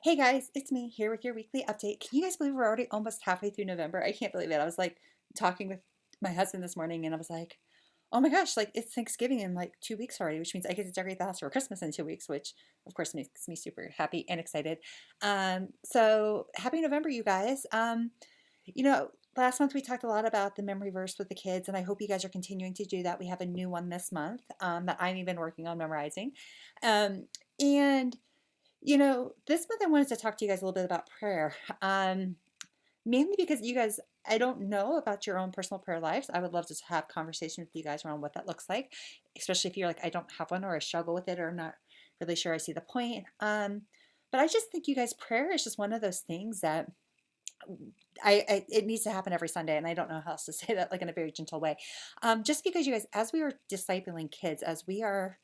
Hey guys, it's me here with your weekly update. Can you guys believe we're already almost halfway through November? I can't believe it. I was like talking with my husband this morning and I was like, oh my gosh, like it's Thanksgiving in like 2 weeks already, which means I get to decorate the house for Christmas in 2 weeks, which of course makes me super happy and excited. So happy November, you guys. Last month we talked a lot about the memory verse with the kids, and I hope you guys are continuing to do that. We have a new one this month that I'm even working on memorizing. Um, and this month I wanted to talk to you guys a little bit about prayer. Mainly because you guys, I don't know about your own personal prayer lives. I would love to have conversation with you guys around what that looks like, especially if you're like, I don't have one or I struggle with it or I'm not really sure I see the point. But I just think you guys, prayer is just one of those things that it needs to happen every Sunday, and I don't know how else to say that like in a very gentle way. Just because you guys, as we are discipling kids, as we are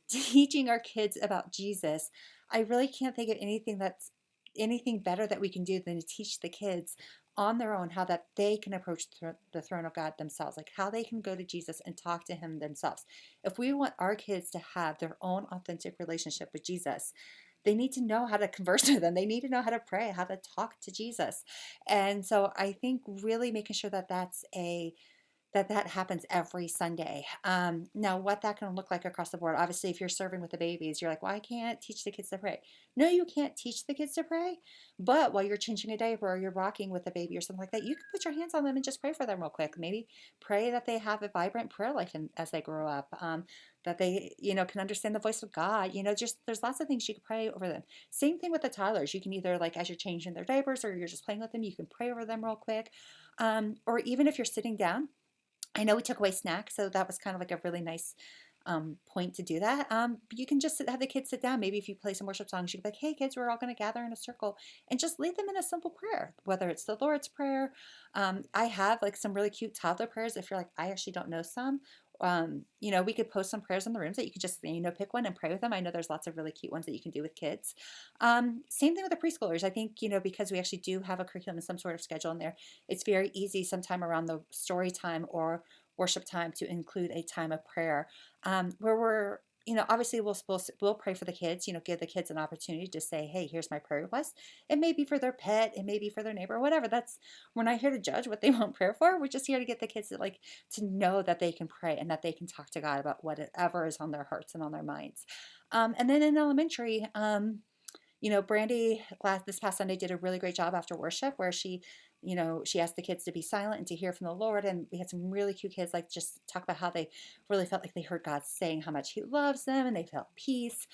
teaching our kids about Jesus, I really can't think of anything better that we can do than to teach the kids on their own how that they can approach the throne of God themselves, like how they can go to Jesus and talk to him themselves. If we want our kids to have their own authentic relationship with Jesus, they need to know how to converse with them. They need to know how to pray, how to talk to Jesus. And so I think really making sure that that happens every Sunday. Now, what that can look like across the board, obviously, if you're serving with the babies, you're like, well, I can't teach the kids to pray. No, you can't teach the kids to pray, but while you're changing a diaper or you're rocking with a baby or something like that, you can put your hands on them and just pray for them real quick. Maybe pray that they have a vibrant prayer life as they grow up, that they, can understand the voice of God. Just there's lots of things you can pray over them. Same thing with the toddlers. You can either, like, as you're changing their diapers or you're just playing with them, you can pray over them real quick. Or even if you're sitting down, I know we took away snacks, so that was kind of like a really nice point to do that. You can just have the kids sit down. Maybe if you play some worship songs, you can be like, hey, kids, we're all going to gather in a circle and just lead them in a simple prayer, whether it's the Lord's Prayer. I have like some really cute toddler prayers. If you're like, I actually don't know some. We could post some prayers in the rooms that you could just, pick one and pray with them. I know there's lots of really cute ones that you can do with kids. Same thing with the preschoolers. I think, because we actually do have a curriculum and some sort of schedule in there, it's very easy sometime around the story time or worship time to include a time of prayer where we're obviously we'll pray for the kids, give the kids an opportunity to say, hey, here's my prayer request. It may be for their pet, it may be for their neighbor, whatever. We're not here to judge what they want prayer for. We're just here to get the kids to know that they can pray and that they can talk to God about whatever is on their hearts and on their minds. And then in elementary, Brandy this past Sunday did a really great job after worship where she asked the kids to be silent and to hear from the Lord. And we had some really cute kids like just talk about how they really felt like they heard God saying how much he loves them and they felt peace.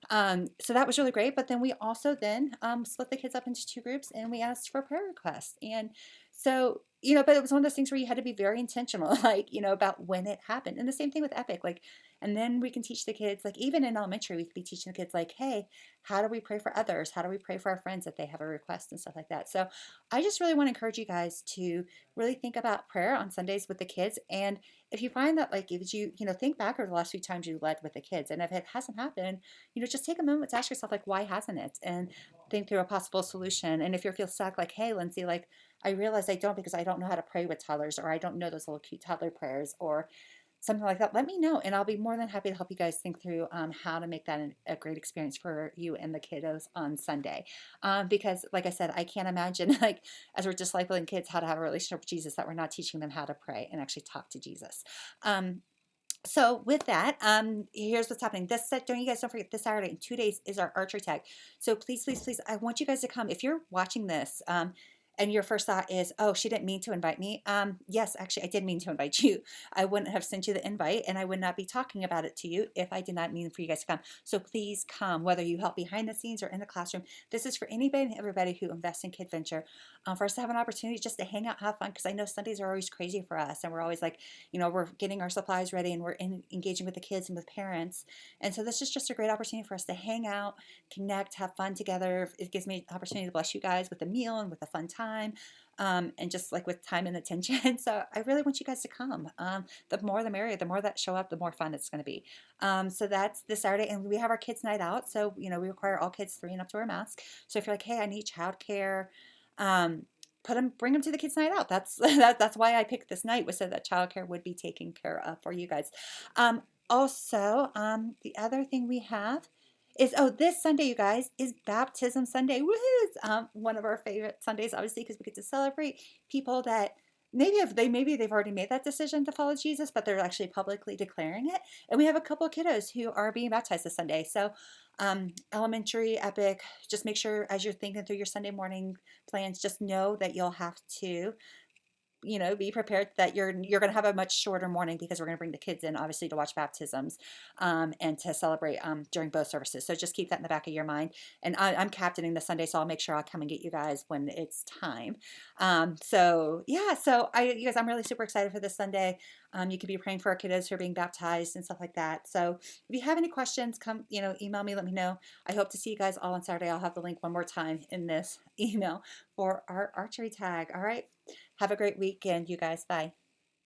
So that was really great. But then we also split the kids up into two groups and we asked for prayer requests. And so, but it was one of those things where you had to be very intentional, like, about when it happened. And the same thing with Epic, like, and then we can teach the kids, like, even in elementary, we could be teaching the kids, like, hey, how do we pray for others? How do we pray for our friends if they have a request and stuff like that? So I just really want to encourage you guys to really think about prayer on Sundays with the kids. And if you find that, like, if think back over the last few times you led with the kids, and if it hasn't happened, just take a moment to ask yourself, like, why hasn't it? And think through a possible solution. And if you feel stuck, like, hey, Lindsay, like, I realize I don't because I don't know how to pray with toddlers, or I don't know those little cute toddler prayers, or something like that, let me know, and I'll be more than happy to help you guys think through how to make that a great experience for you and the kiddos on Sunday. Because, like I said, I can't imagine, like, as we're discipling kids how to have a relationship with Jesus, that we're not teaching them how to pray and actually talk to Jesus. So with that, here's what's happening. Don't you guys don't forget, this Saturday in 2 days is our archery tag. So please, please, please, I want you guys to come. If you're watching this, and your first thought is, oh, she didn't mean to invite me. Yes, actually, I did mean to invite you. I wouldn't have sent you the invite, and I would not be talking about it to you if I did not mean for you guys to come. So please come, whether you help behind the scenes or in the classroom. This is for anybody and everybody who invests in Kid Venture, for us to have an opportunity just to hang out, have fun, because I know Sundays are always crazy for us, and we're always like, we're getting our supplies ready, and we're engaging with the kids and with parents. And so this is just a great opportunity for us to hang out, connect, have fun together. It gives me an opportunity to bless you guys with a meal and with a fun time, and just like with time and attention. So I really want you guys to come. The more the merrier. The more that show up, the more fun it's going to be. So that's this Saturday, and we have our kids' night out. So we require all kids 3 and up to wear a mask. So if you're like, hey, I need childcare, bring them to the kids' night out. That's why I picked this night, was so that childcare would be taken care of for you guys. Also, the other thing we have is, oh, this Sunday, you guys, is Baptism Sunday. Woohoo! It's one of our favorite Sundays, obviously, because we get to celebrate people that maybe they've already made that decision to follow Jesus, but they're actually publicly declaring it. And we have a couple of kiddos who are being baptized this Sunday. So elementary, epic, just make sure as you're thinking through your Sunday morning plans, just know that you'll have to be prepared that you're going to have a much shorter morning because we're going to bring the kids in, obviously, to watch baptisms and to celebrate during both services. So just keep that in the back of your mind. And I'm captaining the Sunday, so I'll make sure I'll come and get you guys when it's time. So yeah, so you guys, I'm really super excited for this Sunday. You could be praying for our kiddos who are being baptized and stuff like that. So if you have any questions, come, email me, let me know. I hope to see you guys all on Saturday. I'll have the link one more time in this email for our archery tag. All right. Have a great weekend, you guys. Bye.